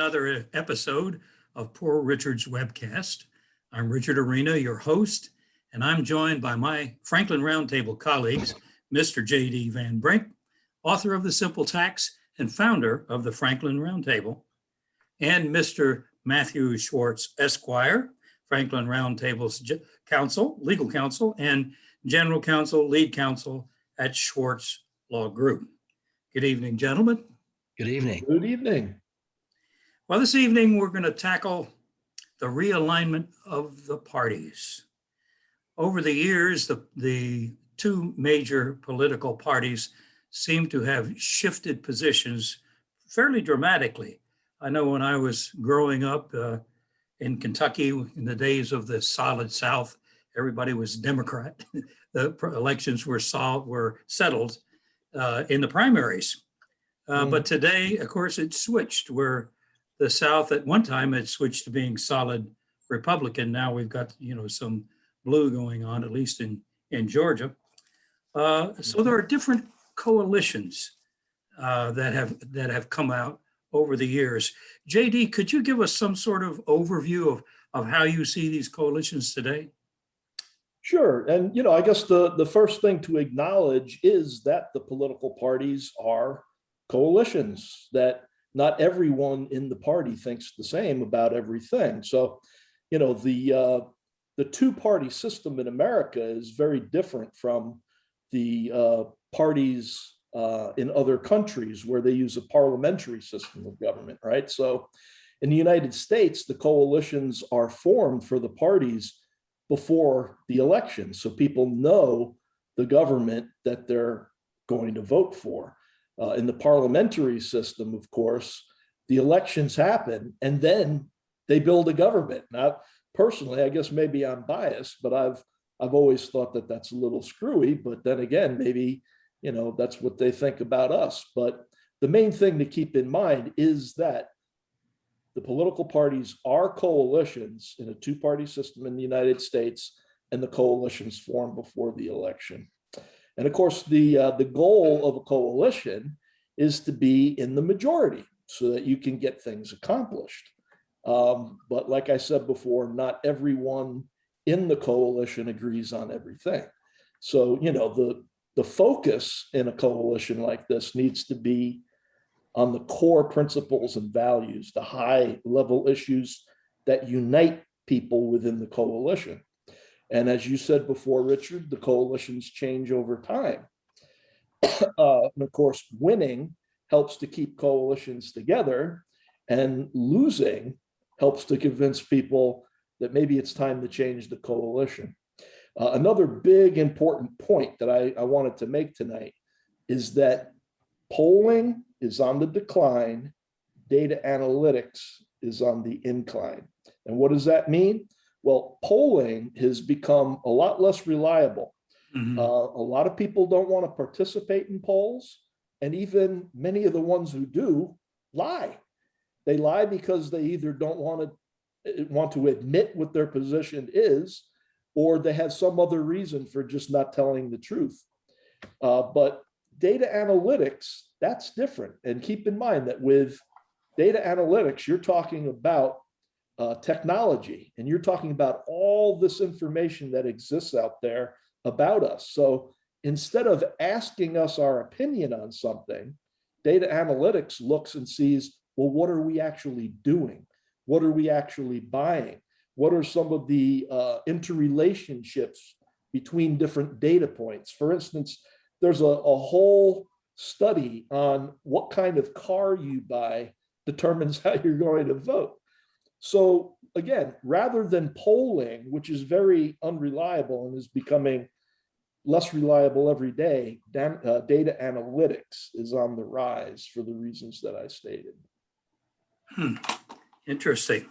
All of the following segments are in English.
another episode of Poor Richard's Webcast. I'm Richard Arena, your host, and I'm joined by my Franklin Roundtable colleagues, Mr. J.D. Van Brink, author of The Simple Tax and founder of the Franklin Roundtable, and Mr. Matthew Schwartz, Esquire, Franklin Roundtable's legal counsel, and general counsel, lead counsel at Schwartz Law Group. Good evening, gentlemen. Good evening. Good evening. Well, this evening we're going to tackle the realignment of the parties. Over the years, the two major political parties seem to have shifted positions fairly dramatically. I know when I was growing up in Kentucky in the days of the Solid South, everybody was Democrat. The elections were settled in the primaries. But today, of course, it switched where the South at one time had switched to being solid Republican. Now we've got, some blue going on, at least in Georgia. So there are different coalitions that have come out over the years. JD, could you give us some sort of overview of how you see these coalitions today? Sure. And, I guess the first thing to acknowledge is that the political parties are coalitions, that not everyone in the party thinks the same about everything. So, the two-party system in America is very different from the parties in other countries where they use a parliamentary system of government, right? So in the United States, the coalitions are formed for the parties before the election. So people know the government that they're going to vote for. In the parliamentary system, of course, the elections happen and then they build a government. Now, personally, I guess maybe I'm biased, but I've always thought that that's a little screwy. But then again, maybe that's what they think about us. But the main thing to keep in mind is that the political parties are coalitions in a two-party system in the United States, and the coalitions form before the election. And of course, the goal of a coalition is to be in the majority so that you can get things accomplished. But like I said before, not everyone in the coalition agrees on everything. So, the focus in a coalition like this needs to be on the core principles and values, the high level issues that unite people within the coalition. And as you said before, Richard, the coalitions change over time. And of course, winning helps to keep coalitions together, and losing helps to convince people that maybe it's time to change the coalition. Another big important point that I wanted to make tonight is that polling is on the decline, data analytics is on the incline. And what does that mean? Well, polling has become a lot less reliable. Mm-hmm. A lot of people don't want to participate in polls, and even many of the ones who do lie. They lie because they either don't want to admit what their position is, or they have some other reason for just not telling the truth. But data analytics, that's different. And keep in mind that with data analytics, you're talking about technology, and you're talking about all this information that exists out there about us. So instead of asking us our opinion on something, data analytics looks and sees, well, what are we actually doing? What are we actually buying? What are some of the interrelationships between different data points? For instance, there's a whole study on what kind of car you buy determines how you're going to vote. So again, rather than polling, which is very unreliable and is becoming less reliable every day, data analytics is on the rise for the reasons that I stated. Interesting.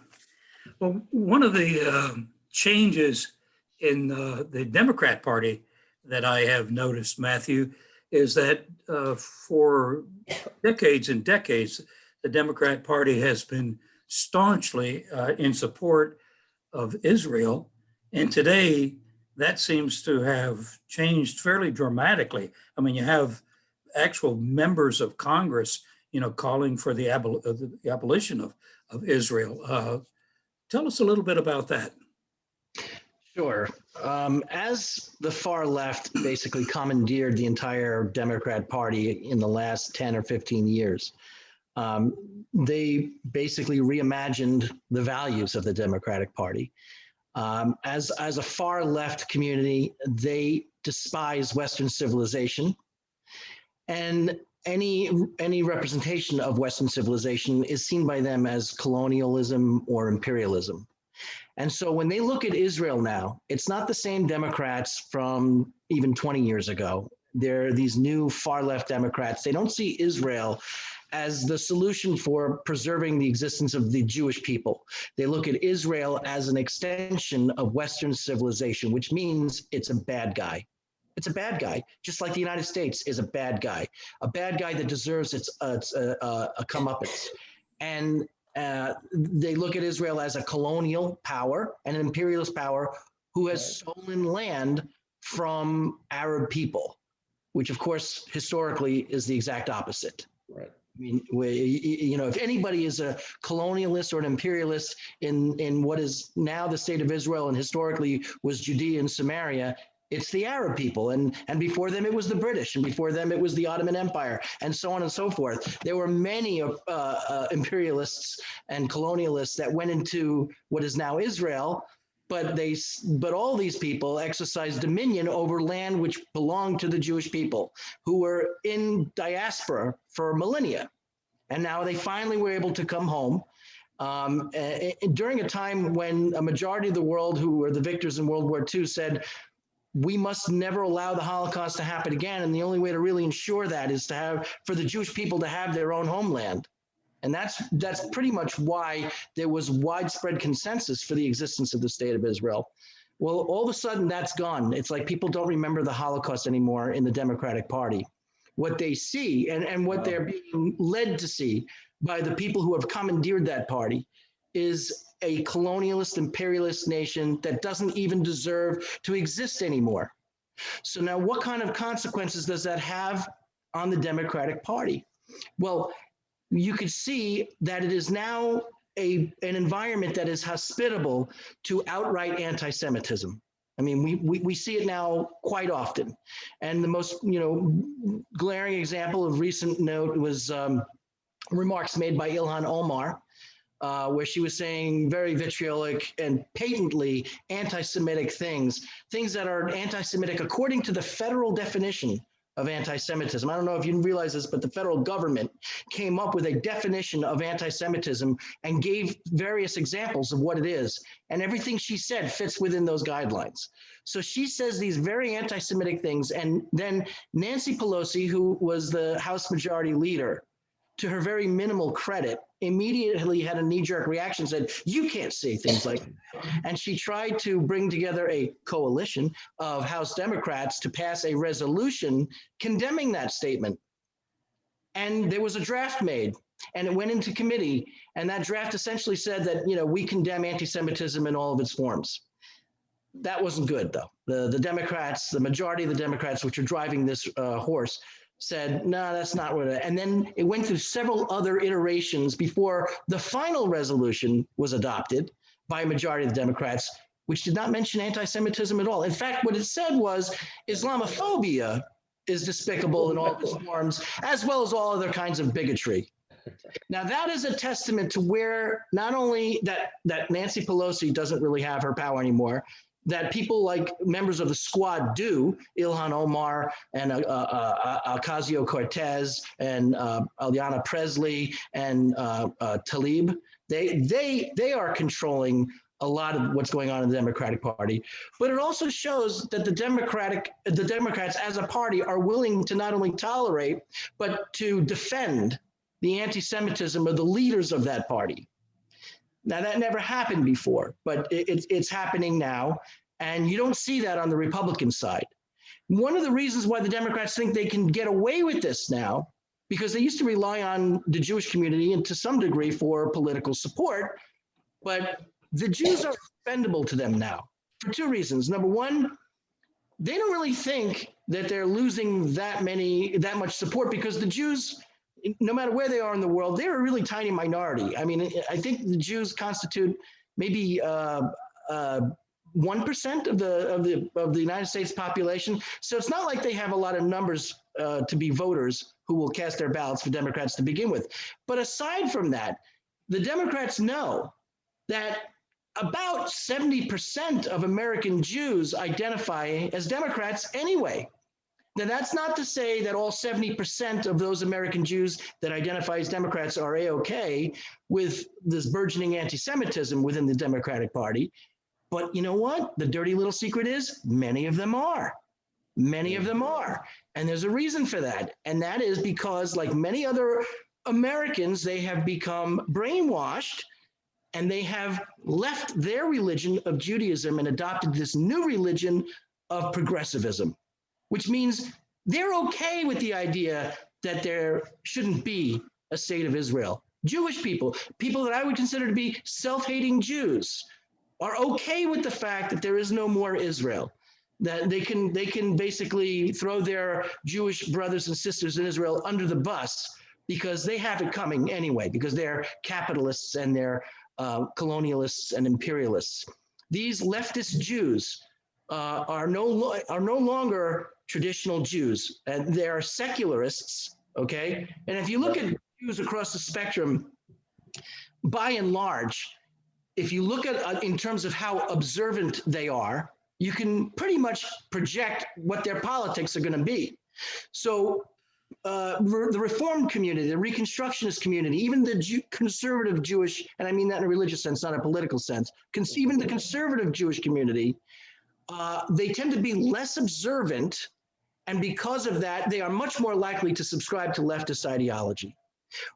Well, one of the changes in the Democrat Party that I have noticed, Matthew, is that for decades and decades, the Democrat Party has been staunchly in support of Israel. And today, that seems to have changed fairly dramatically. I mean, you have actual members of Congress, calling for the abolition of Israel. Tell us a little bit about that. Sure. As the far left basically commandeered the entire Democrat Party in the last 10 or 15 years, they basically reimagined the values of the Democratic Party. As a far left community, they despise Western civilization, and any representation of Western civilization is seen by them as colonialism or imperialism. And so when they look at Israel now, it's not the same Democrats from even 20 years ago. They're these new far left Democrats. They don't see Israel as the solution for preserving the existence of the Jewish people. They look at Israel as an extension of Western civilization, which means it's a bad guy. It's a bad guy, just like the United States is a bad guy that deserves its a comeuppance. And they look at Israel as a colonial power and an imperialist power who has stolen land from Arab people, which of course historically is the exact opposite. Right. I mean, if anybody is a colonialist or an imperialist in what is now the state of Israel and historically was Judea and Samaria, it's the Arab people, and before them it was the British, and before them it was the Ottoman Empire, and so on and so forth. There were many imperialists and colonialists that went into what is now Israel, but all these people exercised dominion over land which belonged to the Jewish people, who were in diaspora for millennia, and now they finally were able to come home. During a time when a majority of the world who were the victors in World War II said, we must never allow the Holocaust to happen again. And the only way to really ensure that is for the Jewish people to have their own homeland. And that's pretty much why there was widespread consensus for the existence of the state of Israel. Well, all of a sudden that's gone. It's like people don't remember the Holocaust anymore in the Democratic Party. What they see and what they're being led to see by the people who have commandeered that party is a colonialist, imperialist nation that doesn't even deserve to exist anymore. So now what kind of consequences does that have on the Democratic Party? Well, you could see that it is now an environment that is hospitable to outright anti-Semitism. I mean, we see it now quite often. And the most glaring example of recent note was remarks made by Ilhan Omar, where she was saying very vitriolic and patently anti-Semitic things that are anti-Semitic according to the federal definition of anti-Semitism. I don't know if you realize this, but the federal government came up with a definition of anti-Semitism and gave various examples of what it is. And everything she said fits within those guidelines. So she says these very anti-Semitic things. And then Nancy Pelosi, who was the House Majority Leader, to her very minimal credit, immediately had a knee-jerk reaction, said, you can't say things like that. And she tried to bring together a coalition of House Democrats to pass a resolution condemning that statement. And there was a draft made, and it went into committee. And that draft essentially said that, we condemn anti-Semitism in all of its forms. That wasn't good, though. The Democrats, the majority of the Democrats, which are driving this horse, said, no, that's not what it is. And then it went through several other iterations before the final resolution was adopted by a majority of the Democrats, which did not mention anti-Semitism at all. In fact, what it said was Islamophobia is despicable in all its forms, as well as all other kinds of bigotry. Now, that is a testament to where not only that Nancy Pelosi doesn't really have her power anymore, that people like members of the squad do, Ilhan Omar and Ocasio-Cortez and Ayanna Pressley and Tlaib, they are controlling a lot of what's going on in the Democratic Party. But it also shows that the Democrats as a party are willing to not only tolerate, but to defend the anti-Semitism of the leaders of that party. Now, that never happened before, but it's happening now, and you don't see that on the Republican side. One of the reasons why the Democrats think they can get away with this now, because they used to rely on the Jewish community and to some degree for political support, but the Jews are expendable to them now for two reasons. Number one, they don't really think that they're losing that much support because the Jews no matter where they are in the world, they're a really tiny minority. I mean, I think the Jews constitute maybe 1% of the United States population. So it's not like they have a lot of numbers to be voters who will cast their ballots for Democrats to begin with. But aside from that, the Democrats know that about 70% of American Jews identify as Democrats anyway. Now, that's not to say that all 70% of those American Jews that identify as Democrats are A-OK with this burgeoning anti-Semitism within the Democratic Party. But you know what? The dirty little secret is many of them are. Many of them are. And there's a reason for that. And that is because, like many other Americans, they have become brainwashed and they have left their religion of Judaism and adopted this new religion of progressivism, which means they're okay with the idea that there shouldn't be a state of Israel. Jewish people, people that I would consider to be self-hating Jews, are okay with the fact that there is no more Israel, that they can basically throw their Jewish brothers and sisters in Israel under the bus because they have it coming anyway, because they're capitalists and they're colonialists and imperialists. These leftist Jews are no longer traditional Jews, and they are secularists, okay? And if you look at Jews across the spectrum, by and large, if you look at in terms of how observant they are, you can pretty much project what their politics are going to be. So the Reformed community, the Reconstructionist community, even the conservative Jewish, and I mean that in a religious sense, not a political sense, even the conservative Jewish community, they tend to be less observant, and because of that, they are much more likely to subscribe to leftist ideology.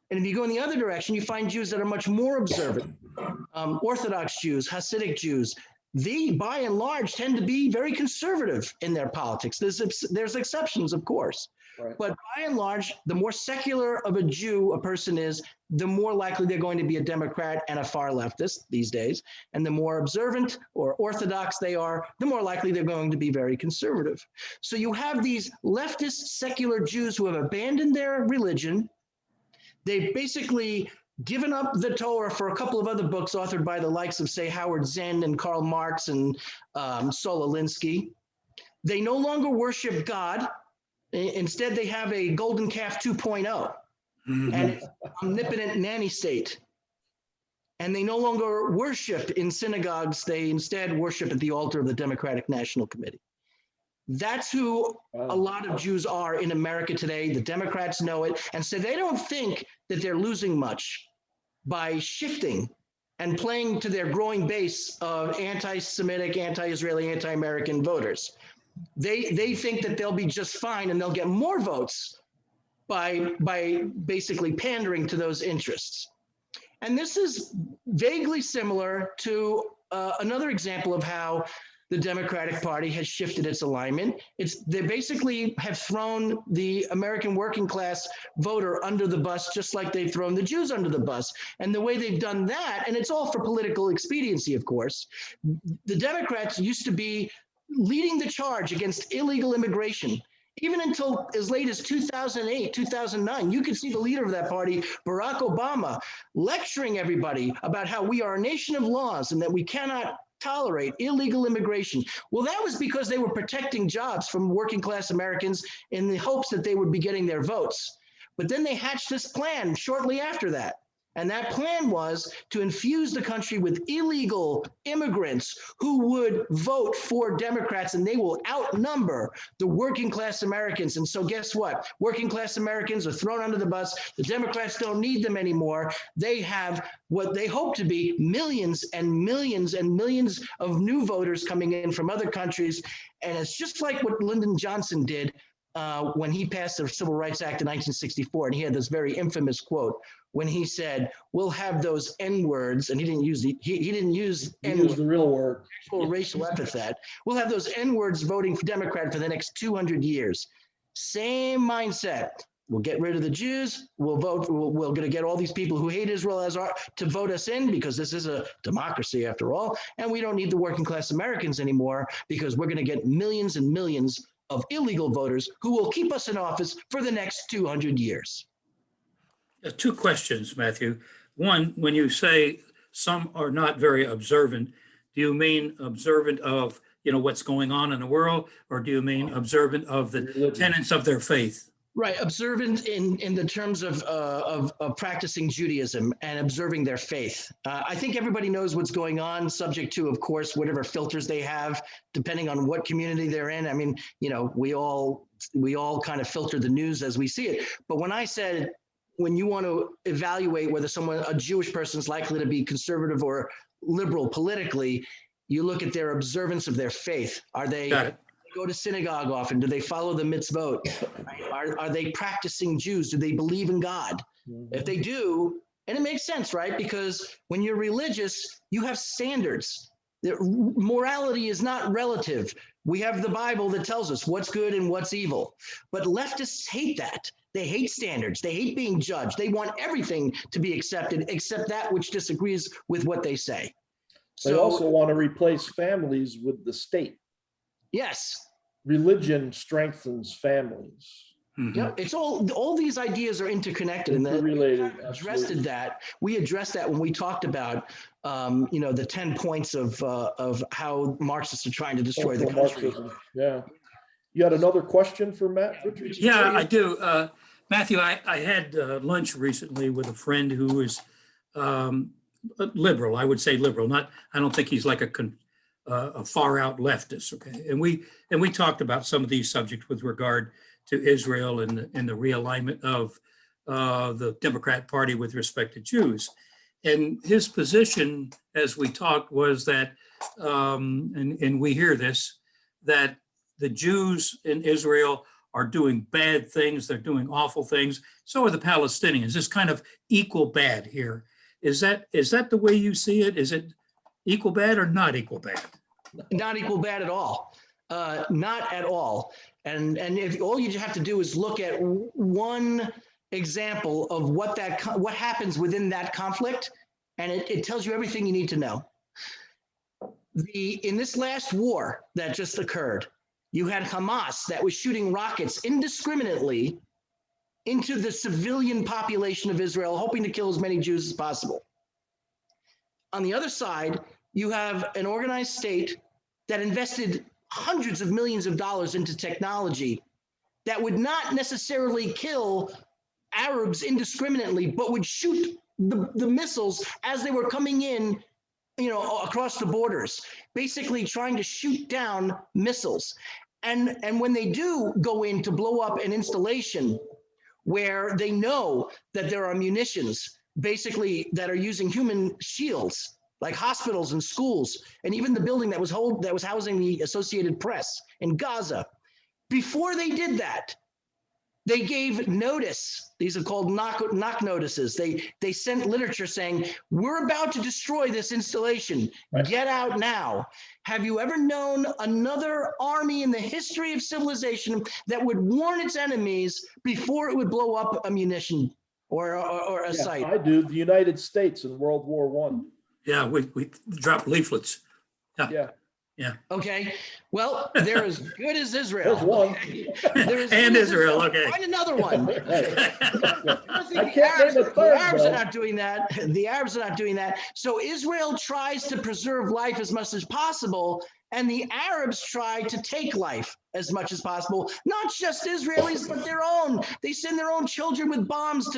And if you go in the other direction, you find Jews that are much more observant. Orthodox Jews, Hasidic Jews, they, by and large, tend to be very conservative in their politics. There's exceptions, of course. Right. But by and large, the more secular of a Jew a person is, the more likely they're going to be a Democrat and a far leftist these days. And the more observant or orthodox they are, the more likely they're going to be very conservative. So you have these leftist secular Jews who have abandoned their religion. They've basically given up the Torah for a couple of other books authored by the likes of, say, Howard Zinn and Karl Marx and Saul Alinsky. They no longer worship God. Instead, they have a golden calf 2.0, and it's omnipotent nanny state. And they no longer worship in synagogues. They instead worship at the altar of the Democratic National Committee. That's who a lot of Jews are in America today. The Democrats know it. And so they don't think that they're losing much by shifting and playing to their growing base of anti-Semitic, anti-Israeli, anti-American voters. They think that they'll be just fine and they'll get more votes by basically pandering to those interests. And this is vaguely similar to another example of how the Democratic Party has shifted its alignment. They basically have thrown the American working class voter under the bus, just like they've thrown the Jews under the bus. And the way they've done that, and it's all for political expediency, of course, the Democrats used to be leading the charge against illegal immigration. Even until as late as 2008, 2009, you could see the leader of that party, Barack Obama, lecturing everybody about how we are a nation of laws and that we cannot tolerate illegal immigration. Well, that was because they were protecting jobs from working class Americans in the hopes that they would be getting their votes. But then they hatched this plan shortly after that. And that plan was to infuse the country with illegal immigrants who would vote for Democrats, and they will outnumber the working class Americans. And so guess what? Working class Americans are thrown under the bus. The Democrats don't need them anymore. They have what they hope to be millions and millions and millions of new voters coming in from other countries. And it's just like what Lyndon Johnson did when he passed the Civil Rights Act in 1964. And he had this very infamous quote when he said, "We'll have those N-words," and he didn't use the real word, actual racial epithet. "We'll have those N-words voting for Democrat for the next 200 years. Same mindset. We'll get rid of the Jews. We'll vote. We're going to get all these people who hate Israel to vote us in, because this is a democracy after all. And we don't need the working class Americans anymore, because we're going to get millions and millions of illegal voters who will keep us in office for the next 200 years. Two questions, Matthew. One, when you say some are not very observant, do you mean observant of, what's going on in the world, or do you mean observant of the Religion. tenets of their faith? Right, observant in the terms of practicing Judaism and observing their faith. I think everybody knows what's going on, subject to, of course, whatever filters they have, depending on what community they're in. I mean, we all kind of filter the news as we see it. But when I said, when you want to evaluate whether a Jewish person is likely to be conservative or liberal politically, you look at their observance of their faith. Are they go to synagogue often? Do they follow the mitzvot? Are they practicing Jews? Do they believe in God? If they do, and it makes sense, right? Because when you're religious, you have standards. Morality is not relative. We have the Bible that tells us what's good and what's evil. But leftists hate that. They hate standards. They hate being judged. They want everything to be accepted except that which disagrees with what they say. They also want to replace families with the state. Yes. Religion strengthens families. Mm-hmm. Yeah, it's all these ideas are interconnected, and Interrelated, we addressed that when we talked about the 10 points of how Marxists are trying to destroy the country. Marxism. Yeah. You had another question for Matt Richards? Yeah, I do. Matthew, I had lunch recently with a friend who is liberal. I would say liberal. I don't think he's like a far out leftist. Okay, and we talked about some of these subjects with regard to Israel and the realignment of the Democrat Party with respect to Jews. And his position, as we talked, was that, and we hear this, that the Jews in Israel are doing bad things. They're doing awful things. So are the Palestinians. It's kind of equal bad here. Is that the way you see it? Is it equal bad or not equal bad? Not equal bad at all. Not at all. And if all you have to do is look at one example of what happens within that conflict, and it tells you everything you need to know. In this last war that just occurred, you had Hamas that was shooting rockets indiscriminately into the civilian population of Israel, hoping to kill as many Jews as possible. On the other side, you have an organized state that invested hundreds of millions of dollars into technology that would not necessarily kill Arabs indiscriminately, but would shoot the missiles as they were coming in, across the borders, basically trying to shoot down missiles. And when they do go in to blow up an installation where they know that there are munitions, basically that are using human shields, like hospitals and schools, and even the building that was housing the Associated Press in Gaza. Before they did that, they gave notice. These are called knock notices. They sent literature saying, we're about to destroy this installation. Right. Get out now. Have you ever known another army in the history of civilization that would warn its enemies before it would blow up a munition or a site? I do. The United States in World War I. Yeah, we dropped leaflets. Yeah. Okay. Well, they're as good as Israel. There's one. And Israel. Okay. Find another one. The Arabs are not doing that. The Arabs are not doing that. So Israel tries to preserve life as much as possible, and the Arabs try to take life as much as possible. Not just Israelis, but their own. They send their own children with bombs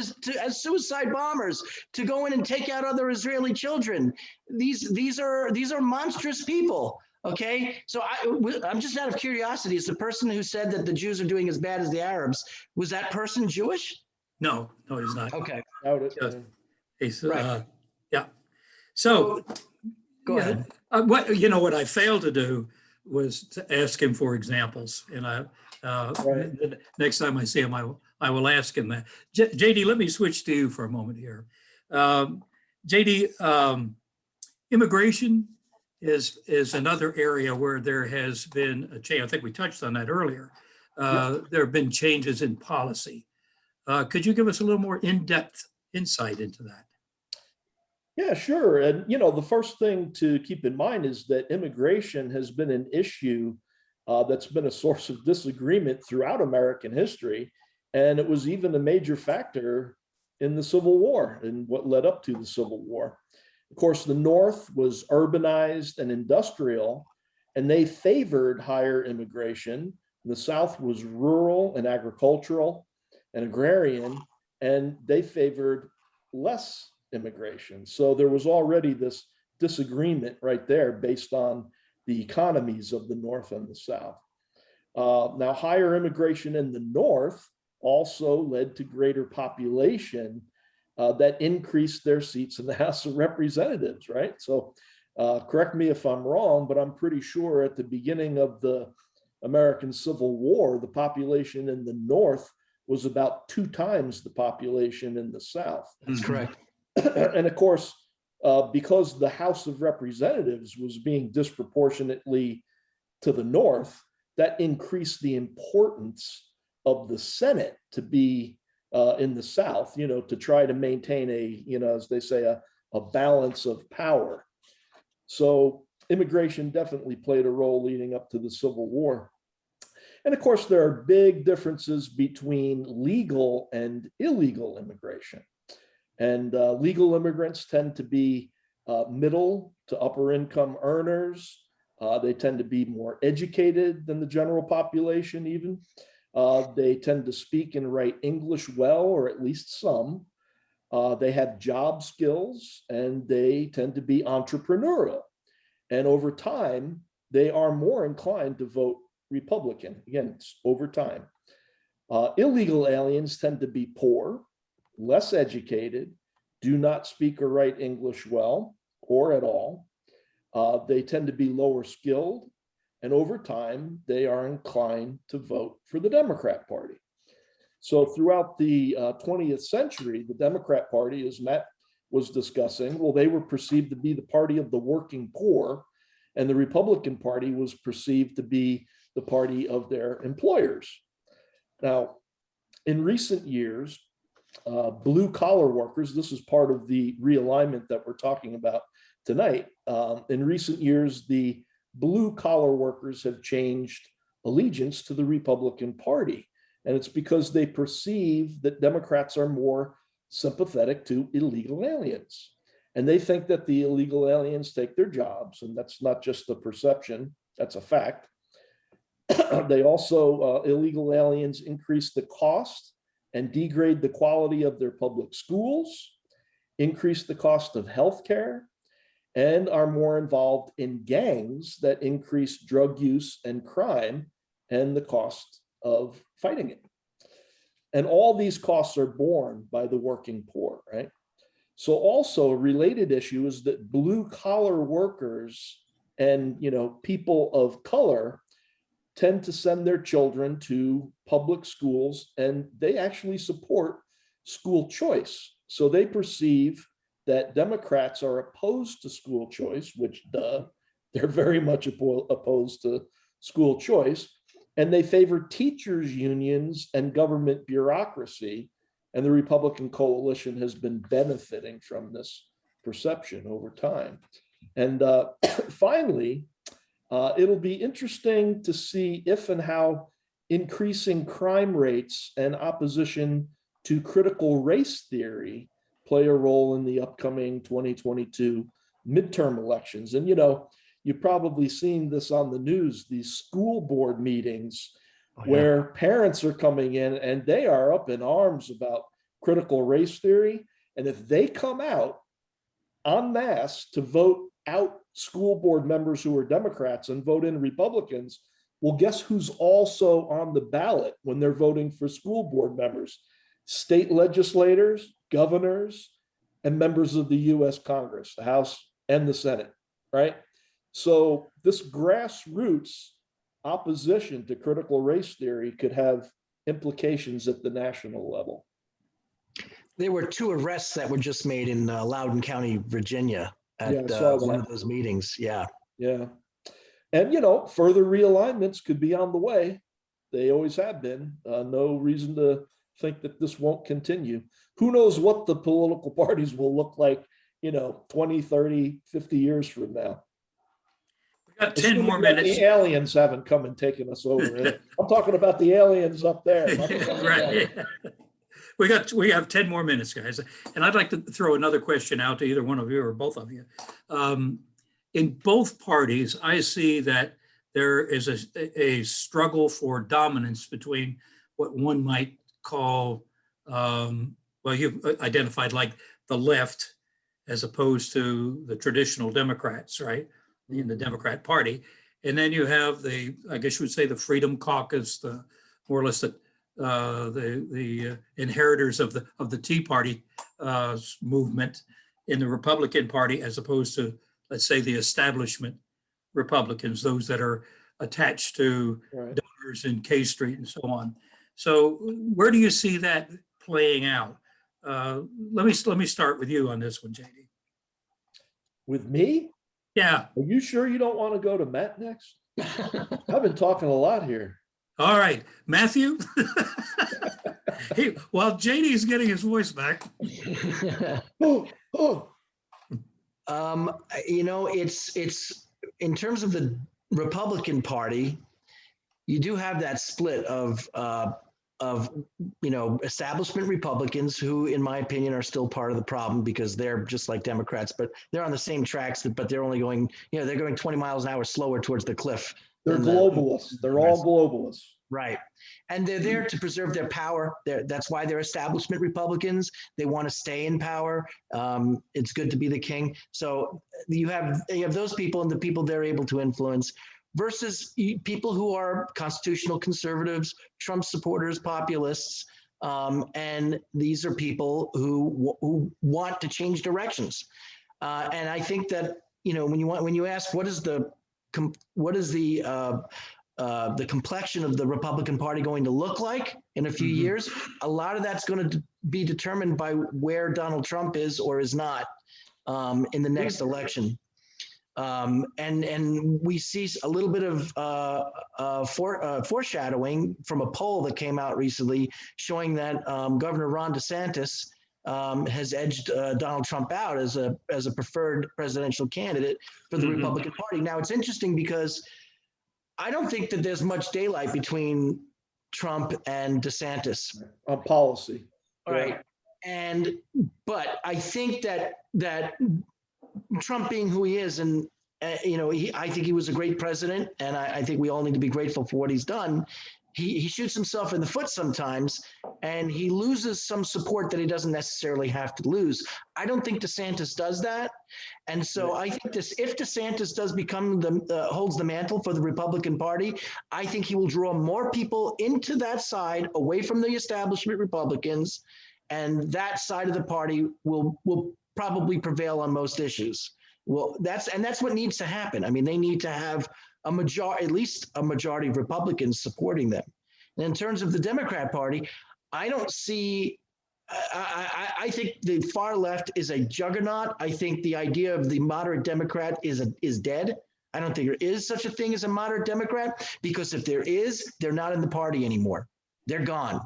as suicide bombers to go in and take out other Israeli children. These are monstrous people. Okay, so I'm just out of curiosity. Is the person who said that the Jews are doing as bad as the Arabs, was that person Jewish? No, he's not. Okay. He's yeah. So go ahead. What I failed to do was to ask him for examples, and the next time I see him, I will ask him that. JD, let me switch to you for a moment here. JD, immigration is another area where there has been a change. I think we touched on that earlier. There have been changes in policy. Could you give us a little more in-depth insight into that? Yeah, sure. And, the first thing to keep in mind is that immigration has been an issue that's been a source of disagreement throughout American history. And it was even a major factor in the Civil War and what led up to the Civil War. Of course, the North was urbanized and industrial, and they favored higher immigration. The South was rural and agricultural and agrarian, and they favored less immigration. So there was already this disagreement right there based on the economies of the North and the South. Now, higher immigration in the North also led to greater population that increased their seats in the House of Representatives, right? So correct me if I'm wrong, but I'm pretty sure at the beginning of the American Civil War, the population in the North was about 2 times the population in the South. That's correct. And of course, because the House of Representatives was being disproportionately to the North, that increased the importance of the Senate to be in the South, to try to maintain a, as they say, a balance of power. So immigration definitely played a role leading up to the Civil War. And of course, there are big differences between legal and illegal immigration. And legal immigrants tend to be middle to upper income earners. They tend to be more educated than the general population even. They tend to speak and write English well, or at least some. They have job skills, and they tend to be entrepreneurial. And over time, they are more inclined to vote Republican. Again, it's over time. Illegal aliens tend to be poor, less educated, do not speak or write English well or at all. They tend to be lower skilled, and over time, they are inclined to vote for the Democrat Party. So throughout the 20th century, the Democrat Party, as Matt was discussing, well, they were perceived to be the party of the working poor, and the Republican Party was perceived to be the party of their employers. Now, in recent years, blue collar workers, this is part of the realignment that we're talking about tonight. In recent years, the blue collar workers have changed allegiance to the Republican Party. And it's because they perceive that Democrats are more sympathetic to illegal aliens. And they think that the illegal aliens take their jobs. And that's not just a perception, that's a fact. They also, illegal aliens increase the cost and degrade the quality of their public schools, increase the cost of healthcare, and are more involved in gangs that increase drug use and crime and the cost of fighting it. And all these costs are borne by the working poor, right? So also a related issue is that blue collar workers and people of color tend to send their children to public schools, and they actually support school choice. So they perceive that Democrats are opposed to school choice, which they're very much opposed to school choice, and they favor teachers' unions and government bureaucracy, and the Republican coalition has been benefiting from this perception over time. And finally, it'll be interesting to see if and how increasing crime rates and opposition to critical race theory play a role in the upcoming 2022 midterm elections. And you've probably seen this on the news, these school board meetings where parents are coming in and they are up in arms about critical race theory. And if they come out en masse to vote out school board members who are Democrats and vote in Republicans, well, guess who's also on the ballot when they're voting for school board members? State legislators, governors, and members of the US Congress, the House and the Senate, right? So this grassroots opposition to critical race theory could have implications at the national level. There were 2 arrests that were just made in Loudoun County, Virginia at one of those meetings. Yeah. And, further realignments could be on the way. They always have been. No reason to think that this won't continue. Who knows what the political parties will look like, 20, 30, 50 years from now. We got 10 more minutes. The aliens haven't come and taken us over. I'm talking about the aliens up there. Right. we have 10 more minutes, guys. And I'd like to throw another question out to either one of you or both of you. In both parties, I see that there is a struggle for dominance between what one might call, well, you've identified like the left as opposed to the traditional Democrats, right? In the Democrat Party. And then you have the, I guess you would say the Freedom Caucus, the more or less the inheritors of the Tea Party movement in the Republican Party, as opposed to, let's say, the establishment Republicans, those that are attached to donors in K Street and so on. So where do you see that playing out? Let me start with you on this one, JD. With me? Yeah. Are you sure you don't want to go to Matt next? I've been talking a lot here. All right, Matthew. While JD is getting his voice back. It's in terms of the Republican Party, you do have that split of establishment Republicans who, in my opinion, are still part of the problem because they're just like Democrats, but they're on the same tracks, but they're only going, they're going 20 miles an hour slower towards the cliff. They're globalists. They're all globalists. Right. And they're there to preserve their power. That's why they're establishment Republicans. They want to stay in power. It's good to be the king. So you have those people and the people they're able to influence versus people who are constitutional conservatives, Trump supporters, populists. And these are people who want to change directions. And I think that, when you ask what is the complexion of the Republican Party going to look like in a few years, a lot of that's going to be determined by where Donald Trump is or is not in the next election. And we see a little bit of foreshadowing from a poll that came out recently showing that Governor Ron DeSantis has edged Donald Trump out as a preferred presidential candidate for the Republican Party. Now, it's interesting because I don't think that there's much daylight between Trump and DeSantis on policy. All right. But I think that Trump being who he is, and I think he was a great president, and I think we all need to be grateful for what he's done. He shoots himself in the foot sometimes, and he loses some support that he doesn't necessarily have to lose. I don't think DeSantis does that, and so I think if DeSantis does become holds the mantle for the Republican Party, I think he will draw more people into that side, away from the establishment Republicans, and that side of the party will probably prevail on most issues. Well, that's what needs to happen. I mean, they need to have at least a majority of Republicans supporting them. And in terms of the Democrat Party, I don't see. I think the far left is a juggernaut. I think the idea of the moderate Democrat is dead. I don't think there is such a thing as a moderate Democrat, because if there is, they're not in the party anymore. They're gone.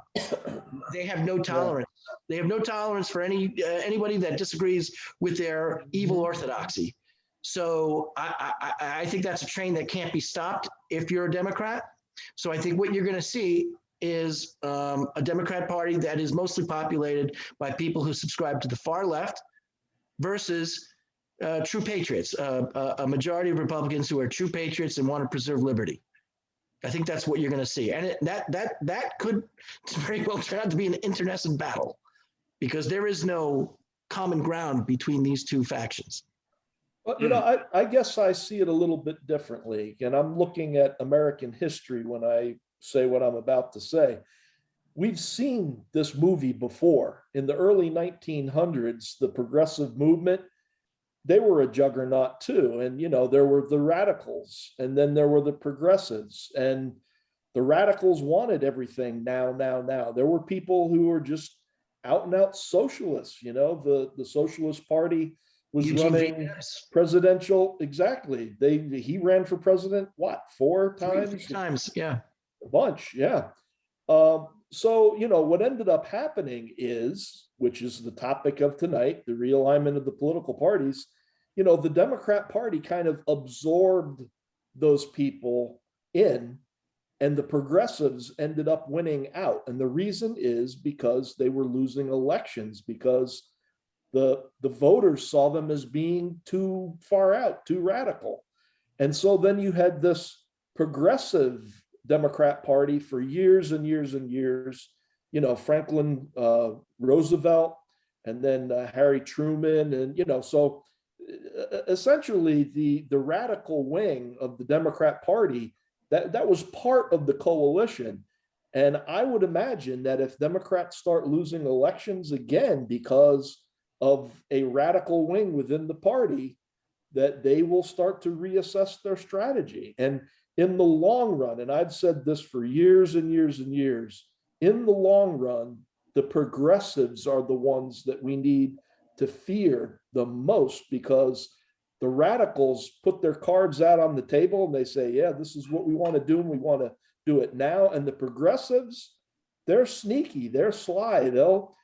They have no tolerance. They have no tolerance for anybody that disagrees with their evil orthodoxy. So I think that's a train that can't be stopped if you're a Democrat. So I think what you're going to see is a Democrat Party that is mostly populated by people who subscribe to the far left versus true patriots, a majority of Republicans who are true patriots and want to preserve liberty. I think that's what you're going to see. And that could very well turn out to be an internecine battle, because there is no common ground between these two factions. Well, I guess I see it a little bit differently. And I'm looking at American history when I say what I'm about to say. We've seen this movie before. In the early 1900s, the progressive movement, they were a juggernaut too. And, there were the radicals, and then there were the progressives, and the radicals wanted everything now. There were people who were just out and out socialists. The Socialist Party was running presidential. Exactly. He ran for president, what, 4 times? 3 times, yeah. A bunch, yeah. So, what ended up happening is, which is the topic of tonight, the realignment of the political parties, the Democrat Party kind of absorbed those people in, and the progressives ended up winning out. And the reason is because they were losing elections, because the voters saw them as being too far out, too radical. And so then you had this progressive Democrat Party for years and years and years, Franklin Roosevelt, and then Harry Truman. And, so essentially the radical wing of the Democrat Party, that was part of the coalition. And I would imagine that if Democrats start losing elections again because of a radical wing within the party, that they will start to reassess their strategy. And in the long run, and I've said this for years and years and years, in the long run, the progressives are the ones that we need to fear the most, because the radicals put their cards out on the table and they say, yeah, this is what we want to do, and we want to do it now. And the progressives, they're sneaky, they're sly, they'll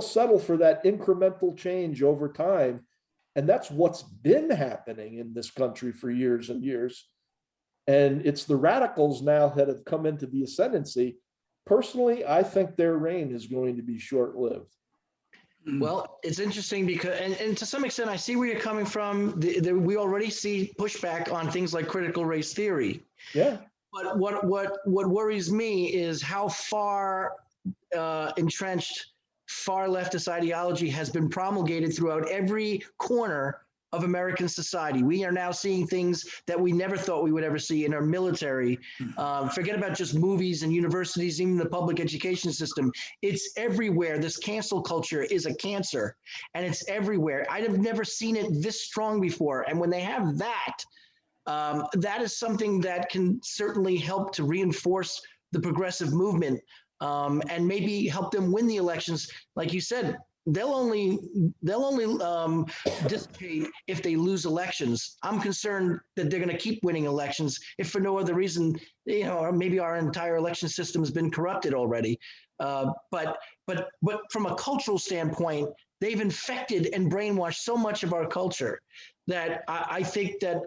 settle for that incremental change over time. And that's what's been happening in this country for years and years. And it's the radicals now that have come into the ascendancy. Personally, I think their reign is going to be short-lived. Well, it's interesting because, and to some extent, I see where you're coming from. We already see pushback on things like critical race theory. Yeah. But what worries me is how far entrenched far leftist ideology has been promulgated throughout every corner of American society. We are now seeing things that we never thought we would ever see in our military. Forget about just movies and universities, even the public education system. It's everywhere. This cancel culture is a cancer, and it's everywhere. I have never seen it this strong before. And when they have that, that is something that can certainly help to reinforce the progressive movement, and maybe help them win the elections. Like you said, they'll only dissipate if they lose elections. I'm concerned that they're going to keep winning elections, if for no other reason, or maybe our entire election system has been corrupted already. But from a cultural standpoint, they've infected and brainwashed so much of our culture that I think that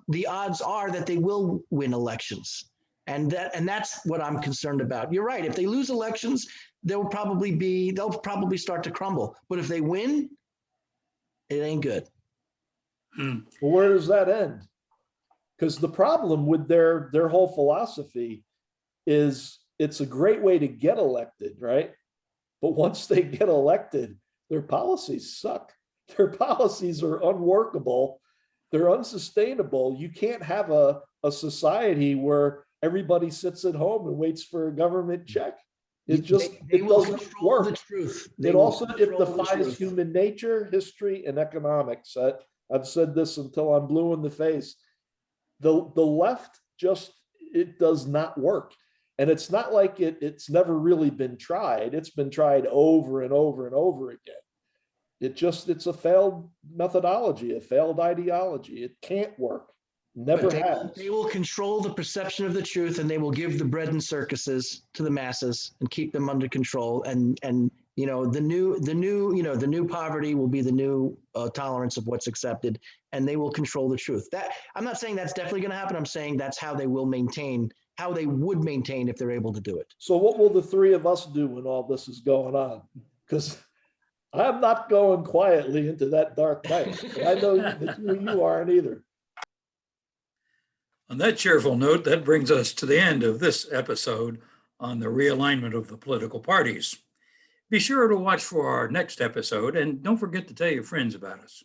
the odds are that they will win elections. And that's what I'm concerned about. You're right. If they lose elections, they'll probably start to crumble. But if they win, it ain't good. Well, where does that end? Because the problem with their whole philosophy is it's a great way to get elected, right? But once they get elected, their policies suck. Their policies are unworkable. They're unsustainable. You can't have a society where everybody sits at home and waits for a government check. It doesn't work. The truth. It defies human nature, history, and economics. I've said this until I'm blue in the face. The left it does not work. And it's not like it's never really been tried. It's been tried over and over and over again. It's a failed methodology, a failed ideology. It can't work. Never has. They will control the perception of the truth, and they will give the bread and circuses to the masses and keep them under control. And the new poverty will be the new tolerance of what's accepted, and they will control the truth. That I'm not saying that's definitely going to happen. I'm saying that's how they will maintain, how they would maintain if they're able to do it. So what will the three of us do when all this is going on? Because I'm not going quietly into that dark night. I know that you aren't either. On that cheerful note, that brings us to the end of this episode on the realignment of the political parties. Be sure to watch for our next episode, and don't forget to tell your friends about us.